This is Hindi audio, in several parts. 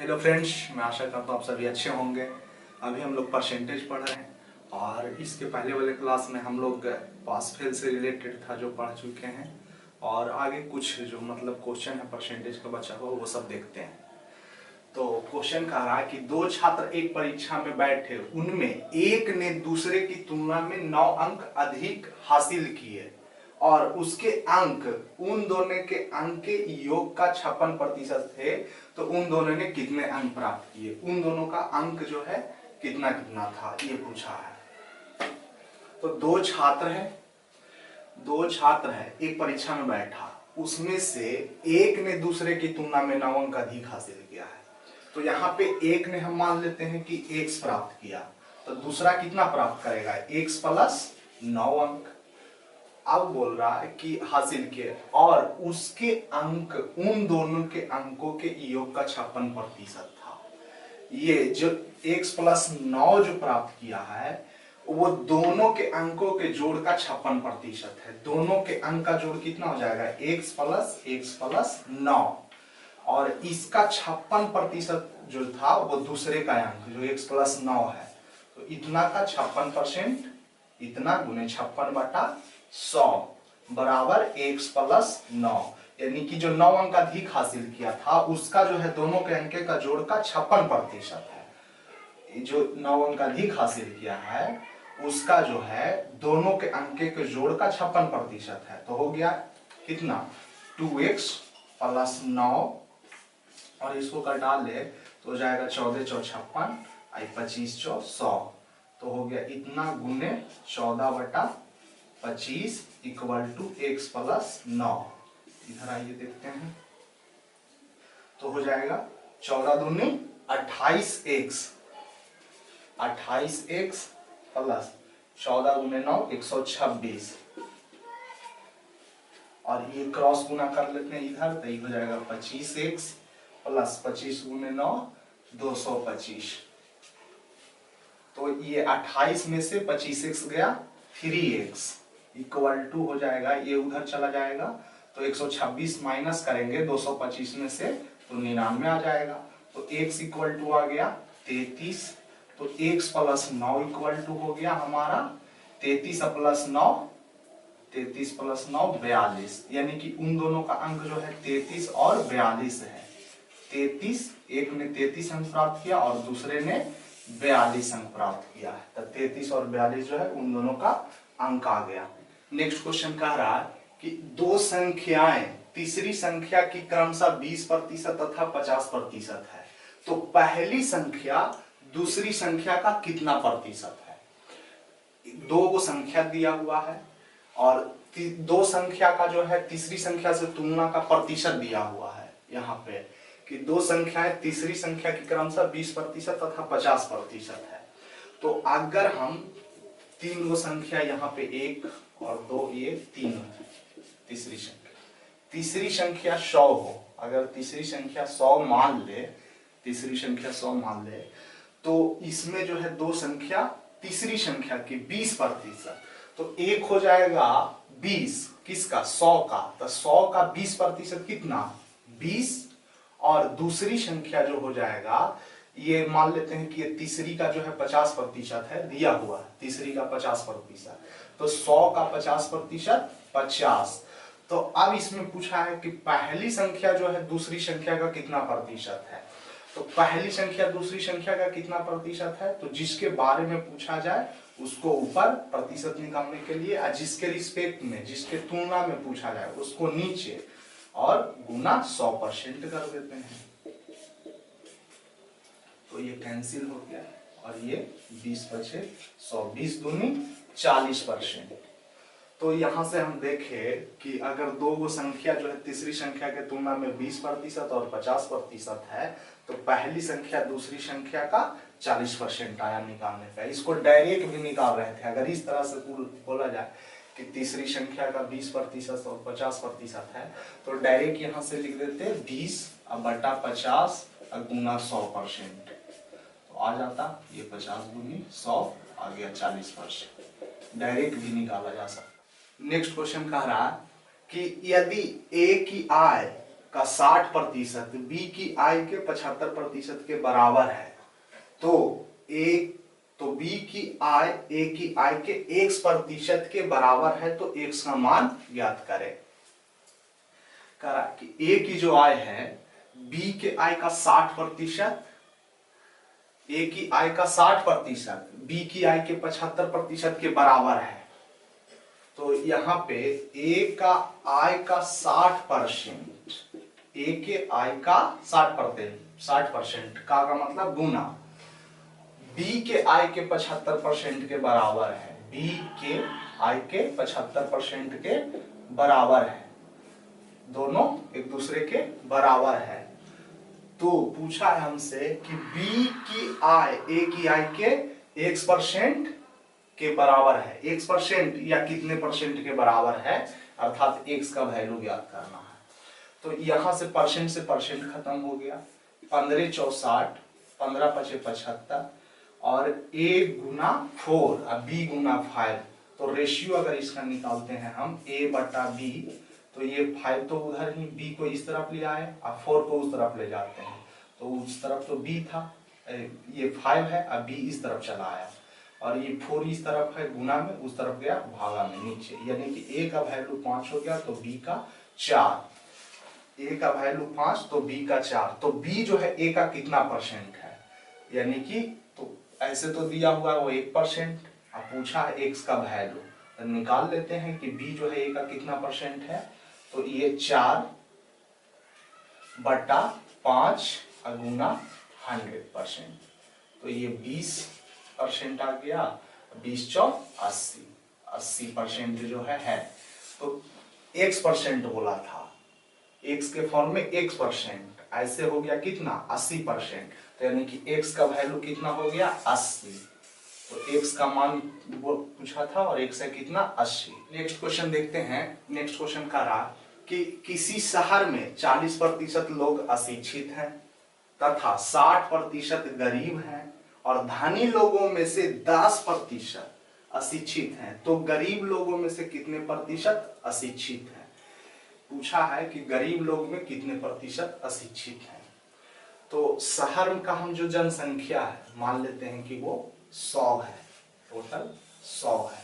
हेलो फ्रेंड्स, मैं आशा करता हूँ आप सभी अच्छे होंगे। अभी हम लोग परसेंटेज पढ़ रहे हैं और इसके पहले वाले क्लास में हम लोग पास फेल से रिलेटेड था जो पढ़ चुके हैं और आगे कुछ जो मतलब क्वेश्चन है परसेंटेज का बचा हुआ वो सब देखते हैं। तो क्वेश्चन कह रहा है कि दो छात्र एक परीक्षा में बैठे, उनमें एक ने दूसरे की तुलना में 9 अंक अधिक हासिल किए और उसके अंक उन दोनों के अंक के योग का 56% थे। तो उन दोनों ने कितने अंक प्राप्त किए, उन दोनों का अंक जो है कितना कितना था ये पूछा है। तो दो छात्र है एक परीक्षा में बैठा, उसमें से एक ने दूसरे की तुलना में 9 अंक अधिक हासिल किया है। तो यहाँ पे एक ने हम मान लेते हैं कि x प्राप्त किया, तो दूसरा कितना प्राप्त करेगा, x प्लस 9 अंक। अब बोल रहा है कि हासिल किए और उसके अंक उन दोनों के अंकों के योग का 56% था। ये जो x प्लस 9 जो प्राप्त किया है वो दोनों के अंकों के जोड़ का 56% है। दोनों के अंक का जोड़ कितना हो जाएगा, x प्लस 9 और इसका 56% जो था वो दूसरे का अंक जो x प्लस 9 है। तो इतना का 56%, इतना गुने 56/100 बराबर x प्लस 9, यानी कि जो 9 अंक अधिक हासिल किया था उसका जो है दोनों के अंक का जोड़ का 56% है। जो 9 अंक अधिक हासिल किया है उसका जो है दोनों के अंक के जोड़ का 56% है। तो हो गया कितना, 2x प्लस 9 और इसको कर डाले तो हो जाएगा 14 चौ 56, 25 चौ 100। तो हो गया इतना गुने 14/25 इक्वल टू x प्लस 9। इधर आइए देखते हैं, तो हो जाएगा 14 दूनी 28x, 28x प्लस 14 गुने 9 126 और ये क्रॉस गुना कर लेते हैं इधर, तो ये हो जाएगा 25x प्लस 25 गुने 9 225। तो ये 28 में से 25x गया 3x इक्वल टू हो जाएगा, ये उधर चला जाएगा तो 126 माइनस करेंगे 225 में से तो 99 आ जाएगा। तो x इक्वल टू आ गया 33। तो x प्लस 9 इक्वल टू हो गया हमारा 33 प्लस 9, 33 प्लस 9 42, यानी कि उन दोनों का अंक जो है 33 और 42 है। 33, एक ने 33 अंक प्राप्त किया और दूसरे ने 42 अंक प्राप्त किया है। तो 33 और 42 जो है उन दोनों का अंक आ गया। नेक्स्ट क्वेश्चन कह रहा है कि दो संख्याएं तीसरी संख्या की क्रमशः 20% तथा 50% है, तो पहली संख्या दूसरी संख्या का कितना प्रतिशत है। दो को संख्या दिया हुआ है और दो संख्या का जो है तीसरी संख्या से तुलना का प्रतिशत दिया हुआ है। यहाँ पे कि दो संख्याएं तीसरी संख्या की क्रमशः 20% तथा 50% है। तो अगर हम तीन गो संख्या यहाँ पे 1 और 2 ये 3 है, तीसरी संख्या 100 हो, अगर तीसरी संख्या 100 मान ले, तीसरी संख्या 100 मान ले, तो इसमें जो है दो संख्या तीसरी संख्या की 20%, तो एक हो जाएगा 20 किसका, 100 का, तो 100 का 20% कितना 20, और दूसरी संख्या जो हो जाएगा ये मान लेते हैं कि ये तीसरी का जो है 50% है दिया हुआ है, तीसरी का 50%, तो 100 का 50% 50। तो अब इसमें पूछा है कि पहली संख्या जो है दूसरी संख्या का कितना प्रतिशत है। तो पहली संख्या दूसरी संख्या का कितना प्रतिशत है, तो जिसके बारे में पूछा जाए उसको ऊपर प्रतिशत निकालने के लिए, और जिसके रिस्पेक्ट में जिसके तुलना में पूछा जाए उसको नीचे और गुना 100% कर देते हैं। तो ये कैंसिल हो गया और ये 20 बचे 100, 20 दूनी 40%। तो यहां से हम देखें कि अगर दो गो संख्या जो है तीसरी संख्या के तुलना में 20% और 50% है, तो पहली संख्या दूसरी संख्या का 40% आया निकालने का। इसको डायरेक्ट भी निकाल रहे थे, अगर इस तरह से बोला जाए कि तीसरी संख्या का 20% और 50% है, तो डायरेक्ट यहाँ से लिख देते 20/50 गुना 100%, तो आ जाता ये 50 गुनी 100 आ गया 40%। डायरेक्ट भी निकाला जा सकता। नेक्स्ट क्वेश्चन कह रहा है कि यदि ए की आय का 60% बी की आय के 75% के बराबर है तो बी की आय ए की आय के x% के बराबर है तो x का मान ज्ञात करें। करा कि ए की जो आय है बी के आय का 60%, ए की आय का 60% बी की आय के 75% के बराबर है तो यहां पे ए का आय का 60%, ए के आय का 60% का मतलब गुना बी के आय के 75% के बराबर है, बी के आय के 75% के बराबर है, दोनों एक दूसरे के बराबर है। तो पूछा है हमसे कि बी की आय ए की आय के x% के बराबर है, x% या कितने परसेंट के बराबर है, अर्थात x का वैल्यू ज्ञात करना है। तो यहां से परसेंट खत्म हो गया, 15 चौ 60, 15 पचे 75 और a गुना 4 और b गुना 5, तो रेशियो अगर इसका निकालते हैं हम a बटा b तो ये 5 तो उधर ही b को इस तरफ ले आए और 4 को उस तरफ ले जाते हैं तो उस तरफ तो b था, ये 5 है और b इस तरफ चला आया और ये 4 इस तरफ है गुना में, उस तरफ गया भागा में नीचे, यानी कि a का वैल्यू 5 हो गया तो b का 4, a का वैल्यू 5 तो b का 4, तो b जो है a का कितना परसेंट है, यानी कि तो ऐसे तो दिया हुआ है वो 1%, अब पूछा है x का वैल्यू तो निकाल लेते हैं कि b जो है a का कितना परसेंट है, तो ये 4 बटा 5 गुना 100%, तो ये 20% आ गया, 20 चौक 80% जो है तो x% बोला था, x के फॉर्म में x%, ऐसे हो गया कितना 80%, तो यानी कि x का वैल्यू कितना हो गया 80, तो x का मान पूछा था और x है कितना 80। नेक्स्ट क्वेश्चन देखते हैं। नेक्स्ट क्वेश्चन का रहा कि किसी शहर में 40% लोग अशिक्षित हैं तथा 60% गरीब हैं और धनी लोगों में से 10% अशिक्षित हैं, तो गरीब लोगों में से कितने प्रतिशत अशिक्षित हैं। पूछा है कि गरीब लोग में कितने प्रतिशत अशिक्षित हैं। तो शहर का हम जो जनसंख्या है मान लेते हैं कि वो 100 है, टोटल 100 है।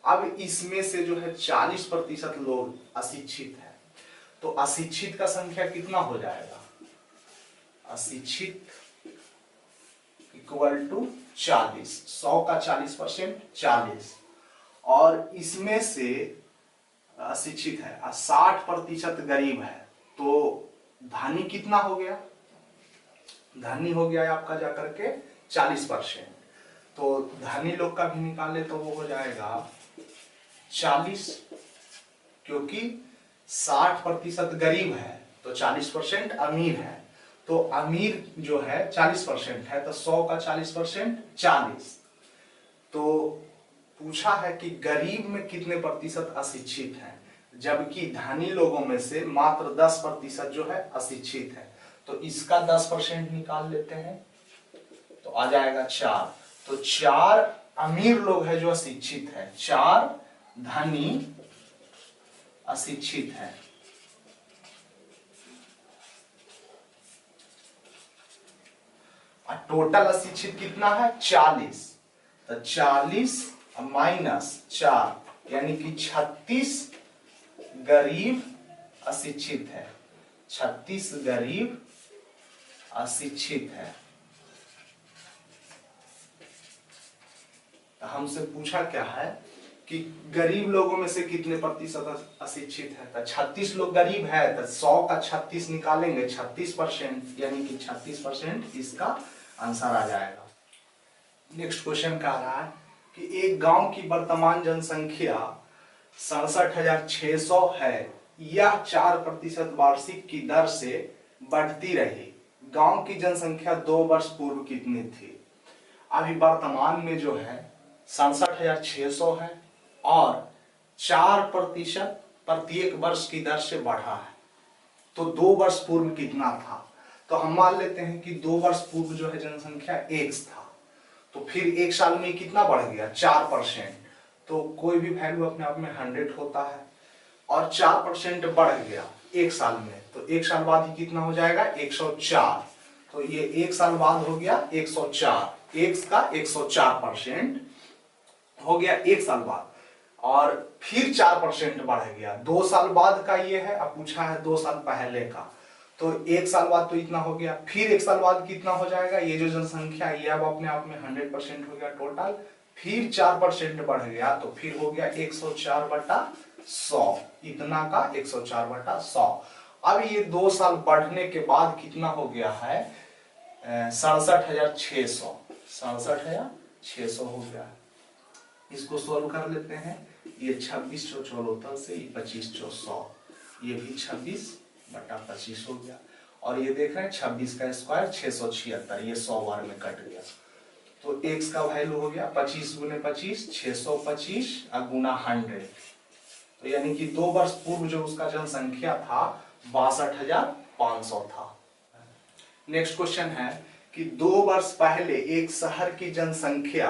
अब इसमें से जो है 40% लोग अशिक्षित है, तो अशिक्षित का संख्या कितना हो जाएगा, अशिक्षित इक्वल टू 40, 100 का 40% 40, और इसमें से अशिक्षित है 60% गरीब है, तो धनी कितना हो गया, धनी हो गया आपका जाकर के 40%, तो धनी लोग का भी निकाले तो वो हो जाएगा 40, क्योंकि 60% गरीब है तो 40% अमीर है, तो अमीर जो है 40% है तो 100 का 40% 40। तो पूछा है कि गरीब में कितने प्रतिशत अशिक्षित हैं, जबकि धनी लोगों में से मात्र 10% जो है अशिक्षित है, तो इसका 10% निकाल लेते हैं तो आ जाएगा 4, तो 4 अमीर लोग है जो अशिक्षित है, 4 धनी अशिक्षित है। टोटल अशिक्षित कितना है 40, तो 40 माइनस 4 यानी कि 36 गरीब अशिक्षित है, 36 गरीब अशिक्षित है। हमसे पूछा क्या है कि गरीब लोगों में से कितने प्रतिशत अशिक्षित है, तो 36 लोग गरीब है तो 100 का 36 निकालेंगे 36%, यानी कि 36% इसका आंसर आ जाएगा। नेक्स्ट क्वेश्चन का रहा है कि एक गांव की वर्तमान जनसंख्या 67,600 है, यह 4% वार्षिक की दर से बढ़ती रही, गांव की जनसंख्या 2 वर्ष पूर्व कितनी थी। अभी वर्तमान में जो है 67,600 है और 4% प्रत्येक वर्ष की दर से बढ़ा है, तो 2 वर्ष पूर्व कितना था, तो हम मान लेते हैं कि 2 वर्ष पूर्व जो है जनसंख्या x था, तो फिर एक साल में कितना बढ़ गया 4%, तो कोई भी वैल्यू अपने आप में 100 होता है और 4% बढ़ गया एक साल में, तो एक साल बाद ही कितना हो जाएगा 104। तो ये एक साल बाद हो गया 104, x का 104% हो गया एक साल बाद, और फिर 4% बढ़ गया 2 साल बाद का। ये है, अब पूछा है 2 साल पहले का, तो एक साल बाद तो इतना हो गया, फिर एक साल बाद कितना हो जाएगा, ये जो जनसंख्या ये अब अपने आप में 100% हो गया टोटल, फिर 4% बढ़ गया तो फिर हो गया 104/100, इतना का 104/100। अब ये 2 साल बढ़ने के बाद कितना हो गया है 67,600, 67,600 हो गया। इसको सोल्व कर लेते हैं, ये 26/100 से 25/100, ये भी 26/25 हो गया, और ये देख रहे हैं 26 का स्क्वायर 676, ये 100 बार में कट गया, तो x का वैल्यू हो गया 25 गुने 25 625 गुना 100, तो यानी कि 2 वर्ष पूर्व जो उसका जनसंख्या था 62,500 था। नेक्स्ट क्वेश्चन है कि 2 वर्ष पहले एक शहर की जनसंख्या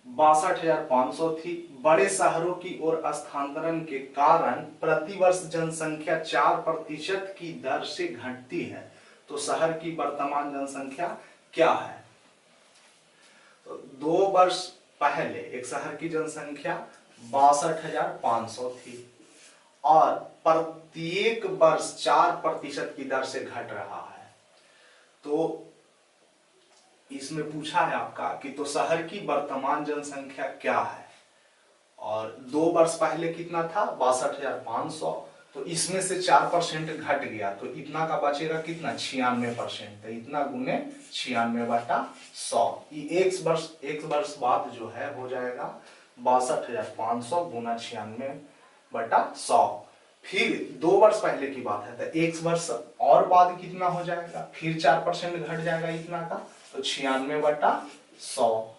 62,500 थी, बड़े शहरों की ओर स्थानांतरण के कारण प्रतिवर्ष जनसंख्या 4% की दर से घटती है, तो शहर की वर्तमान जनसंख्या क्या है। तो 2 वर्ष पहले एक शहर की जनसंख्या 62,500 थी और प्रत्येक वर्ष 4% की दर से घट रहा है, तो इसमें पूछा है आपका कि तो शहर की वर्तमान जनसंख्या क्या है, और 2 वर्ष पहले कितना था 62,500, तो इसमें से 4% घट गया तो इतना का बचेगा कितना 96%, तो इतना गुने 96/100, एक वर्ष बाद जो है हो जाएगा 62,500 गुना 96/100। फिर 2 वर्ष पहले की बात है तो 1 वर्ष और बाद कितना हो जाएगा, फिर 4% घट जाएगा इतना का, तो 96/100।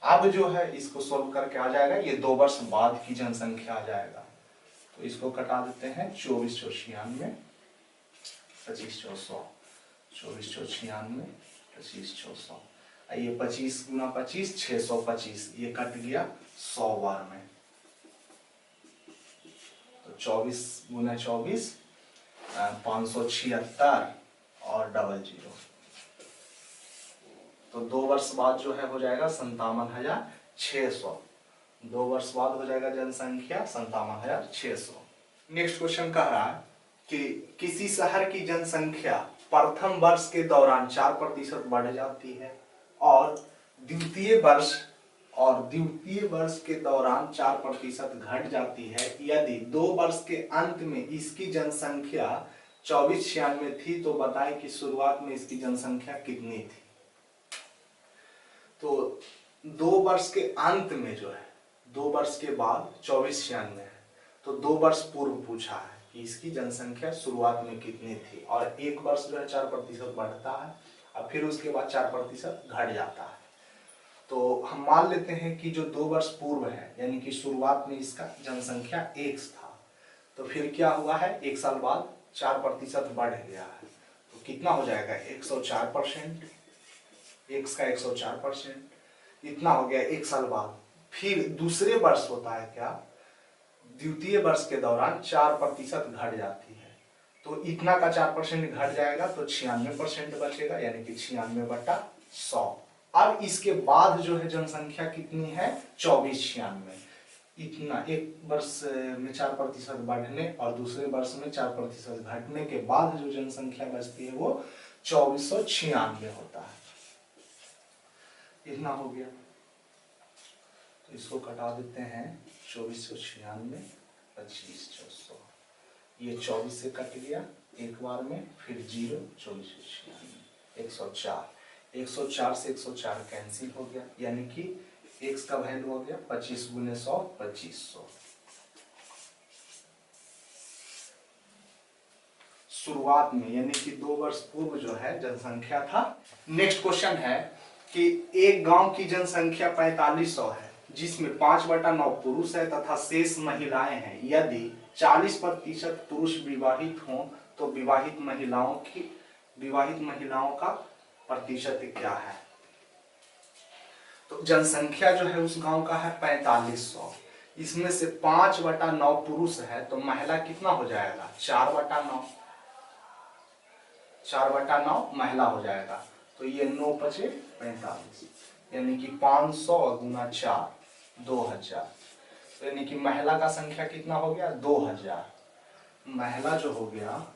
अब जो है इसको सोल्व करके आ जाएगा, ये 2 वर्ष बाद की जनसंख्या आ जाएगा, तो इसको कटा देते हैं 2496 25/100, 2496 25/100, ये 25 गुना 25 625, ये कट गया 100 बार में, तो 24 गुना 24 576 और 00, तो 2 वर्ष बाद जो है हो जाएगा 57,600, 2 वर्ष बाद हो जाएगा जनसंख्या 57,600। नेक्स्ट क्वेश्चन कह रहा है कि किसी शहर की जनसंख्या प्रथम वर्ष के दौरान 4% बढ़ जाती है और द्वितीय वर्ष के दौरान 4% घट जाती है, यदि 2 वर्ष के अंत में इसकी जनसंख्या 2496 थी, तो बताएं कि शुरुआत में इसकी जनसंख्या कितनी थी। तो 2 वर्ष के अंत में जो है 2 वर्ष के बाद 2496 है, तो 2 वर्ष पूर्व पूछा है कि इसकी जनसंख्या शुरुआत में कितनी थी, और एक वर्ष जो है 4% बढ़ता है और फिर उसके बाद 4% घट जाता है। तो हम मान लेते हैं कि जो 2 वर्ष पूर्व है यानी कि शुरुआत में इसका जनसंख्या x था, तो फिर क्या हुआ है 1 साल बाद 4% बढ़ गया है, तो कितना हो जाएगा 104%, x का 104%, इतना हो गया 1 साल बाद। फिर दूसरे वर्ष होता है क्या, द्वितीय वर्ष के दौरान 4% घट जाती है, तो इतना का 4% घट जाएगा तो 96% बचेगा, यानी कि 96/100। अब इसके बाद जो है जनसंख्या कितनी है 2496, इतना एक वर्ष में 4% बढ़ने और दूसरे वर्ष में 4% घटने के बाद जो जनसंख्या बचती है वो 2496 होता है, इतना हो गया। तो इसको कटा देते हैं 2496 25/100, ये 24 से कट गया एक बार में, फिर 0 2496 104, 104 से 104 कैंसिल हो गया, यानी कि x का वैल्यू हो गया 25 गुने 100 2500। शुरुआत में यानी कि 2 वर्ष पूर्व जो है जनसंख्या था। नेक्स्ट क्वेश्चन है कि एक गांव की जनसंख्या 4500 है जिसमें 5/9 पुरुष है तथा शेष महिलाएं हैं, यदि 40% पुरुष विवाहित हों तो विवाहित महिलाओं का प्रतिशत क्या है। तो जनसंख्या जो है उस गांव का है 4500, इसमें से 5/9 पुरुष है तो महिला कितना हो जाएगा 4/9, 4/9 महिला हो जाएगा। तो ये 9 पचे 45, यानी कि 500 गुना 4 2000। तो यानी कि महिला का संख्या कितना हो गया 2000। महिला जो हो गया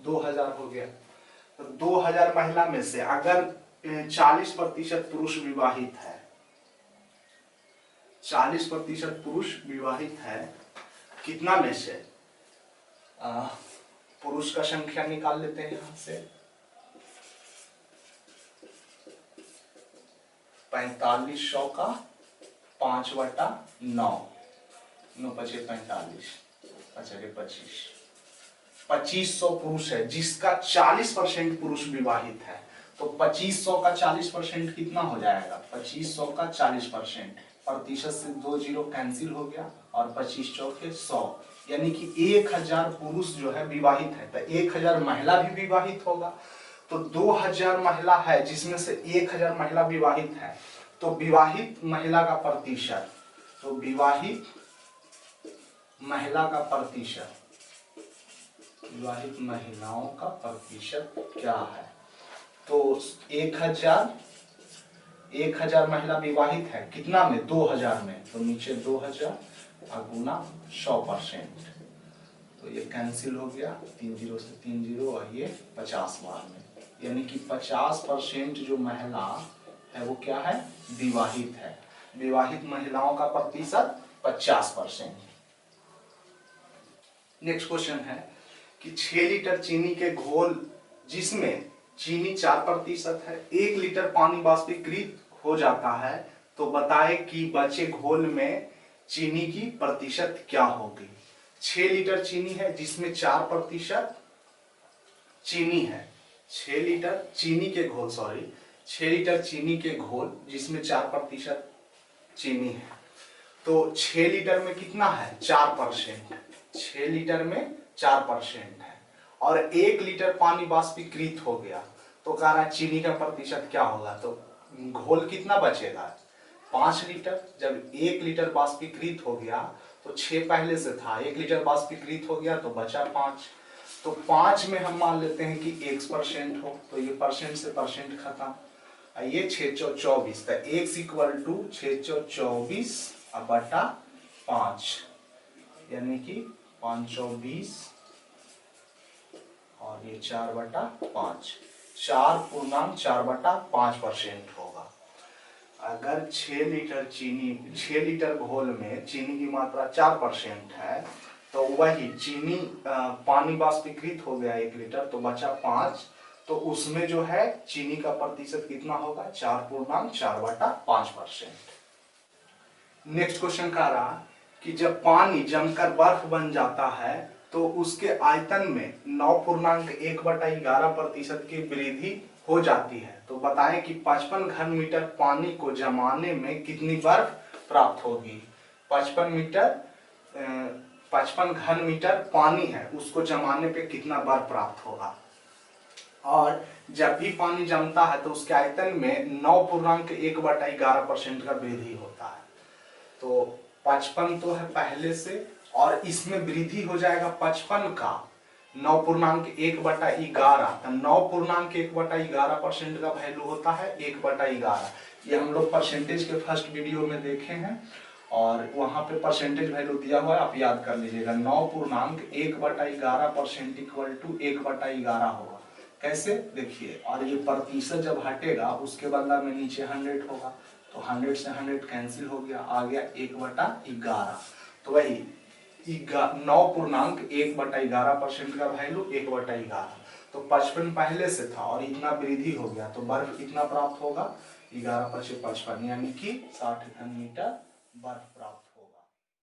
2000 हो गया। तो 2000 महिला में से अगर 40% पुरुष विवाहित है, 40% पुरुष विवाहित है, कितना में से पुरुष का संख्या निकाल लेते हैं यहां से 4500 का 5/9 9 पचे 45 पचरे 25 2500 पुरुष है जिसका 40% पुरुष विवाहित है। तो 2500 का 40% कितना हो जाएगा 2500 का 40% प्रतिशत से 2 जीरो कैंसिल हो गया और 25 चौके 100, यानी कि 1000 पुरुष जो है विवाहित है। तो 1000 महिला भी विवाहित होगा। तो 2000 महिला है जिसमें से 1000 महिला विवाहित है। तो विवाहित महिला का प्रतिशत, तो विवाहित महिला का प्रतिशत, विवाहित महिलाओं का प्रतिशत क्या है। तो 1000 महिला विवाहित है कितना में 2000 में, तो नीचे 2000 गुना 100%। तो ये कैंसिल हो गया 3 जीरो से 3 जीरो और ये 50 बार में, यानी कि 50% जो महिला है वो क्या है विवाहित है। विवाहित महिलाओं का प्रतिशत 50%। नेक्स्ट क्वेश्चन है कि 6 लीटर चीनी के घोल जिसमें चीनी 4% है, 1 लीटर पानी वाष्पीकृत हो जाता है, तो बताए कि बचे घोल में चीनी की प्रतिशत क्या होगी। 6 लीटर चीनी है जिसमें 4% चीनी है। 6 लीटर चीनी के घोल 6 लीटर चीनी के घोल जिसमें 4% चीनी है। तो 6 लीटर में कितना है 4%, 6 लीटर में 4% है और 1 लीटर पानी वाष्पीकृत हो गया। तो कह रहा है चीनी का प्रतिशत क्या होगा। तो घोल कितना बचेगा 5 लीटर। जब 1 लीटर वाष्पीकृत हो गया तो 6 पहले से था, 1 लीटर वाष्पीकृत हो गया तो बचा 5। तो 5 में हम मान लेते हैं कि 1% हो, तो ये परसेंट से परसेंट खत्म। ये 624, तो x इक्वल टू 624/5, यानी कि 520 और ये 4/5, 4.4/5% होगा। अगर 6 लीटर घोल में चीनी की मात्रा 4% है, तो वही चीनी पानी वाष्पीकृत हो गया 1 लीटर तो बचा 5, तो उसमें जो है चीनी का प्रतिशत कितना होगा 4.4/5%। नेक्स्ट क्वेश्चन कह रहा कि जब पानी जमकर बर्फ बन जाता है तो उसके आयतन में 9.1/11% की वृद्धि हो जाती है। तो बताएं कि 55 घन मीटर पानी को जमाने में कितनी बर्फ प्राप्त होगी। 55 घन मीटर पानी है उसको जमाने पे कितना बर्फ प्राप्त होगा। और जब भी पानी जमता है तो उसके आयतन में 9.1/11% का वृद्धि होता है। तो 55 तो है पहले से और इसमें वृद्धि हो जाएगा 55 का 9.1/11, तो 9.1/11% का वैल्यू होता है 1/11। ये हम लोग परसेंटेज के फर्स्ट वीडियो में देखे हैं और वहां पे परसेंटेज वैल्यू दिया हुआ है, आप याद कर लीजिएगा। 9.1/11% इक्वल टू 1/11 होगा। कैसे देखिए, और ये प्रतिशत जब हटेगा उसके बदला में नीचे 100 होगा, तो 100 से 100 कैंसिल हो गया, आ गया 1/11। तो वही 9.1/11% का वैल्यू 1/11। तो 55 पहले से था और इतना वृद्धि हो गया तो बर्फ कितना प्राप्त होगा 11 × 55, यानी कि 60 घन मीटर बर्फ प्राप्त